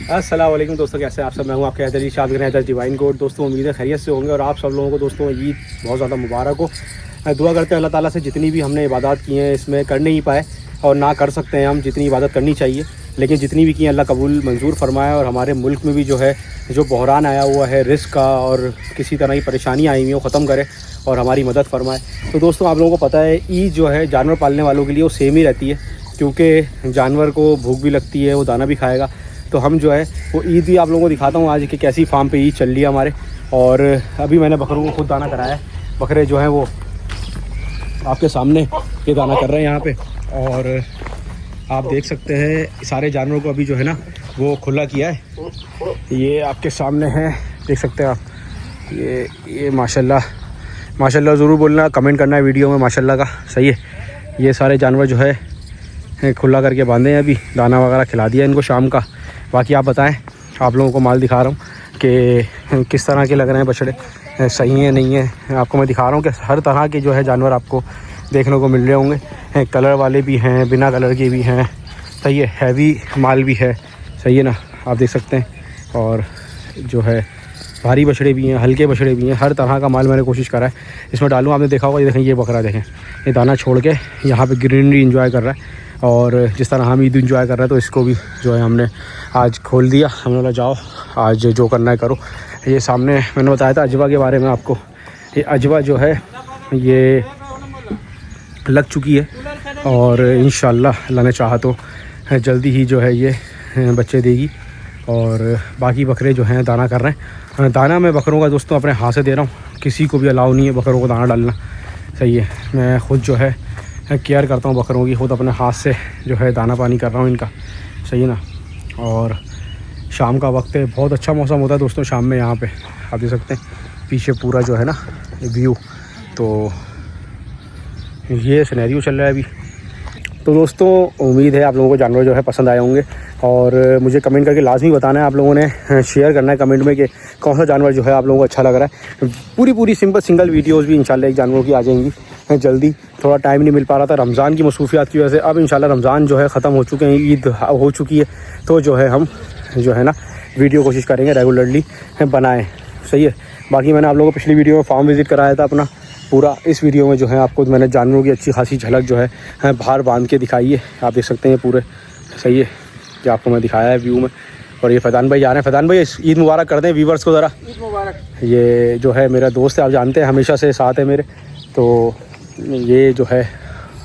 अस्सलाम वालेकुम दोस्तों, कैसे हैं आप सब। मैं हूं आपके हैदर शाद हैदर डिवाइन कोड। दोस्तों उम्मीद है खैरियत से होंगे और आप सब लोगों को दोस्तों ईद बहुत ज़्यादा मुबारक हो। दुआ करते हैं अल्लाह ताला से जितनी भी हमने इबादत की हैं इसमें कर नहीं पाए और ना कर सकते हैं हम, जितनी इबादत करनी चाहिए लेकिन जितनी भी की अल्लाह कबूल मंजूर फरमाए। और हमारे मुल्क में भी जो है जो बहरान आया हुआ है रिस्क का और किसी तरह की परेशानी आई हुई है वो ख़त्म करे और हमारी मदद फरमाए। तो दोस्तों आप लोगों को पता है ईद जो है जानवर पालने वालों के लिए वो सेम ही रहती है, क्योंकि जानवर को भूख भी लगती है, वो दाना भी खाएगा। तो हम जो है वो ईद भी आप लोगों को दिखाता हूँ आज कि कैसी फार्म पे ईद चल रही है हमारे। और अभी मैंने बकरों को खुद दाना कराया है। बकरे जो हैं वो आपके सामने ये दाना कर रहे हैं यहाँ पे, और आप देख सकते हैं सारे जानवरों को अभी जो है ना वो खुला किया है। ये आपके सामने है, देख सकते हैं आप। ये माशाल्लाह ज़रूर बोलना, कमेंट करना है वीडियो में माशाल्लाह का, सही है। ये सारे जानवर जो है खुला करके बांधे हैं, अभी दाना वगैरह खिला दिया इनको शाम का। बाकी आप बताएं, आप लोगों को माल दिखा रहा हूँ कि किस तरह के लग रहे हैं बछड़े, सही है नहीं है। आपको मैं दिखा रहा हूँ कि हर तरह के जो है जानवर आपको देखने को मिल रहे होंगे। कलर वाले भी हैं, बिना कलर के भी हैं, सही है। हैवी माल भी है, सही है ना, आप देख सकते हैं। और जो है भारी बछड़े भी हैं, हल्के बछड़े भी हैं, हर तरह का माल मैंने कोशिश करा है इसमें डालूँ। आपने देखा होगा, ये देखें, ये बकरा देखें, ये दाना छोड़ के यहाँ पे ग्रीनरी इंजॉय कर रहा है। और जिस तरह हम ईद इंजॉय कर रहे हैं तो इसको भी जो है हमने आज खोल दिया। हमने बोला जाओ आज जो करना है करो। ये सामने मैंने बताया था अजवा के बारे में आपको। ये अजवा जो है ये लग चुकी है और इंशाल्लाह अल्लाह ने चाहा तो जल्दी ही जो है ये बच्चे देगी। और बाकी बकरे जो हैं दाना कर रहे हैं। दाना मैं बकरों का दोस्तों अपने हाथ से दे रहा हूँ, किसी को भी अलाउ नहीं है बकरों को दाना डालना, सही है। मैं ख़ुद जो है केयर करता हूँ बकरों की, ख़ुद अपने हाथ से जो है दाना पानी कर रहा हूँ इनका, सही है ना। और शाम का वक्त है, बहुत अच्छा मौसम होता है दोस्तों शाम में। यहाँ पे आप देख सकते हैं पीछे पूरा जो है ना व्यू, तो ये सिनेरियो चल रहा है अभी। तो दोस्तों उम्मीद है आप लोगों को जानवर जो है पसंद आए होंगे और मुझे कमेंट करके लाजमी बताना है। आप लोगों ने शेयर करना है कमेंट में कि कौन सा जानवर जो है आप लोगों को अच्छा लग रहा है। पूरी सिंगल वीडियोस भी इंशाल्लाह एक जानवरों की आ जाएंगी जल्दी। थोड़ा टाइम नहीं मिल पा रहा था रमज़ान की मसरूफियात की वजह से। अब इंशाल्लाह रमज़ान जो है ख़त्म हो चुके हैं, ईद हो चुकी है, तो जो है हम जो है ना वीडियो कोशिश करेंगे रेगुलरली बनाएँ, सही है। बाकी मैंने आप लोगों को पिछली वीडियो में फार्म विज़िट कराया था अपना पूरा। इस वीडियो में जो है आपको मैंने जानवरों की अच्छी खासी झलक जो है बाहर बांध के दिखाई है। आप देख सकते हैं पूरे, सही है, जो आपको मैं दिखाया है व्यू में। और ये फैज़ान भाई आ रहे हैं। फैज़ान भाई ईद मुबारक कर दें व्यूवर्स को ज़रा। ईद मुबारक। ये जो है मेरा दोस्त है, आप जानते हैं हमेशा से साथ है मेरे। तो ये जो है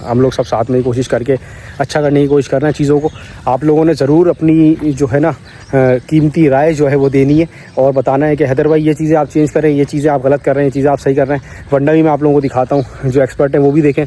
हम लोग सब साथ में ही कोशिश करके अच्छा करने की कोशिश कर रहे हैं चीज़ों को। आप लोगों ने ज़रूर अपनी जो है ना कीमती राय जो है वो देनी है और बताना है कि हैदर भाई ये चीज़ें आप चेंज करें, ये चीज़ें आप गलत कर रहे हैं, ये चीज़ें आप सही कर रहे हैं। वंडा भी मैं आप लोगों को दिखाता हूँ, जो एक्सपर्ट हैं वो भी देखें।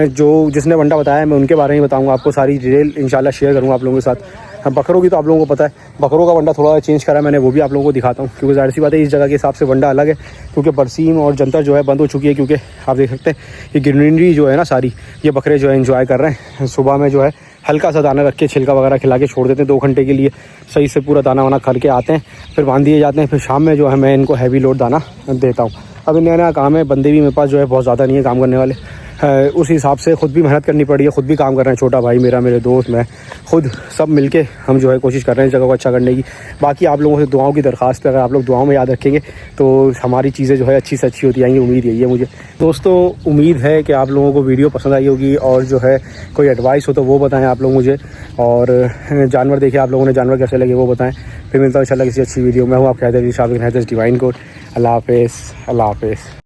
जो जिसने वंडा बताया मैं उनके बारे में बताऊँगा आपको, सारी डिटेल इंशाल्लाह शेयर करूँगा आप लोगों के साथ। बकरों की तो आप लोगों को पता है, बकरों का वंडा थोड़ा चेंज करा मैंने, वो भी आप लोगों को दिखाता हूँ। क्योंकि ज़ाहिर सी बात है इस जगह के हिसाब से वंडा अलग है, क्योंकि बरसीम और जंतर जो है बंद हो चुकी है। क्योंकि आप देख सकते हैं ये ग्रीनरी जो है ना सारी, ये बकरे जो है एंजॉय कर रहे हैं। सुबह में जो है हल्का सा दाना रख के छिलका वगैरह खिला के छोड़ देते हैं 2 घंटे के लिए, सही से पूरा दाना वाना करके आते हैं, फिर बांध दिए जाते हैं। फिर शाम में जो है मैं इनको हैवी लोड दाना देता हूँ। अब नया काम है, बंदे भी मेरे पास जो है बहुत ज़्यादा नहीं है काम करने वाले। उस हिसाब से ख़ुद भी मेहनत करनी पड़ी है, ख़ुद भी काम कर रहे हैं। छोटा भाई मेरा, मेरे दोस्त, मैं खुद सब मिलके हम जो है कोशिश कर रहे हैं इस जगह को अच्छा करने की। बाकी आप लोगों से दुआओं की दरख्वास्त है, अगर आप लोग दुआओं में याद रखेंगे तो हमारी चीज़ें जो है अच्छी से अच्छी होती आएंगी, उम्मीद यही है मुझे। दोस्तों उम्मीद है कि आप लोगों को वीडियो पसंद आई होगी और जो है कोई एडवाइस हो तो वो बताएँ आप लोग मुझे। और जानवर देखे आप लोगों ने, जानवर कैसे लगे वो बताएँ। फिर मिलता हूँ इंशाल्लाह किसी अच्छी वीडियो में। हूँ आपके हैदर शाद हैदर डिवाइन कोड। अल्लाह हाफ़िज़, अल्लाह हाफ़िज़।